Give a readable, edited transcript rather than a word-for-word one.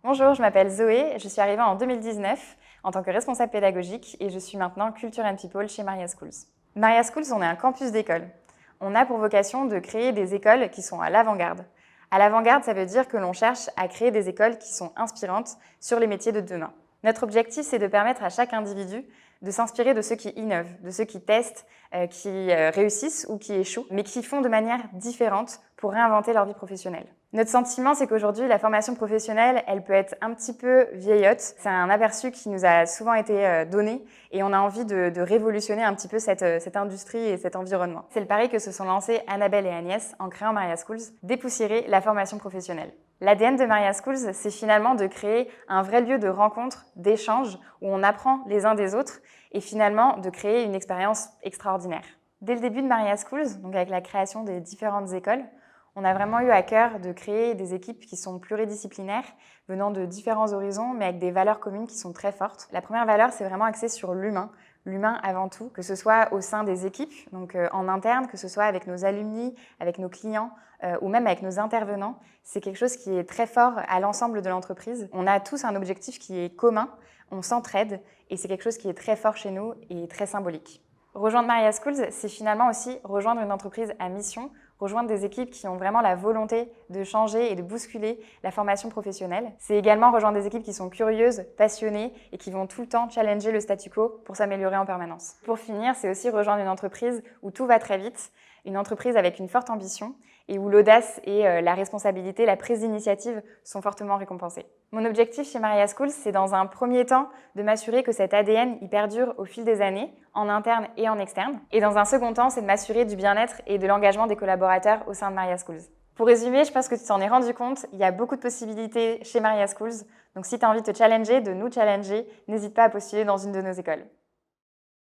Bonjour, je m'appelle Zoé, je suis arrivée en 2019 en tant que responsable pédagogique et je suis maintenant Culture and People chez Maria Schools. Maria Schools, on est un campus d'école. On a pour vocation de créer des écoles qui sont à l'avant-garde. À l'avant-garde, ça veut dire que l'on cherche à créer des écoles qui sont inspirantes sur les métiers de demain. Notre objectif, c'est de permettre à chaque individu de s'inspirer de ceux qui innovent, de ceux qui testent, qui réussissent ou qui échouent, mais qui font de manière différente pour réinventer leur vie professionnelle. Notre sentiment, c'est qu'aujourd'hui, la formation professionnelle, elle peut être un petit peu vieillotte. C'est un aperçu qui nous a souvent été donné et on a envie de révolutionner un petit peu cette industrie et cet environnement. C'est le pari que se sont lancés Annabelle et Agnès en créant Maria Schools, dépoussiérer la formation professionnelle. L'ADN de Maria Schools, c'est finalement de créer un vrai lieu de rencontre, d'échange, où on apprend les uns des autres et finalement de créer une expérience extraordinaire. Dès le début de Maria Schools, donc avec la création des différentes écoles, on a vraiment eu à cœur de créer des équipes qui sont pluridisciplinaires, venant de différents horizons, mais avec des valeurs communes qui sont très fortes. La première valeur, c'est vraiment axé sur l'humain avant tout, que ce soit au sein des équipes, donc en interne, que ce soit avec nos alumni, avec nos clients ou même avec nos intervenants. C'est quelque chose qui est très fort à l'ensemble de l'entreprise. On a tous un objectif qui est commun, on s'entraide et c'est quelque chose qui est très fort chez nous et très symbolique. Rejoindre Maria Schools, c'est finalement aussi rejoindre une entreprise à mission, rejoindre des équipes qui ont vraiment la volonté de changer et de bousculer la formation professionnelle. C'est également rejoindre des équipes qui sont curieuses, passionnées et qui vont tout le temps challenger le statu quo pour s'améliorer en permanence. Pour finir, c'est aussi rejoindre une entreprise où tout va très vite, une entreprise avec une forte ambition et où l'audace et la responsabilité, la prise d'initiative sont fortement récompensées. Mon objectif chez Maria Schools, c'est dans un premier temps de m'assurer que cet ADN y perdure au fil des années, en interne et en externe. Et dans un second temps, c'est de m'assurer du bien-être et de l'engagement des collaborateurs au sein de Maria Schools. Pour résumer, je pense que tu t'en es rendu compte, il y a beaucoup de possibilités chez Maria Schools. Donc si tu as envie de te challenger, de nous challenger, n'hésite pas à postuler dans une de nos écoles.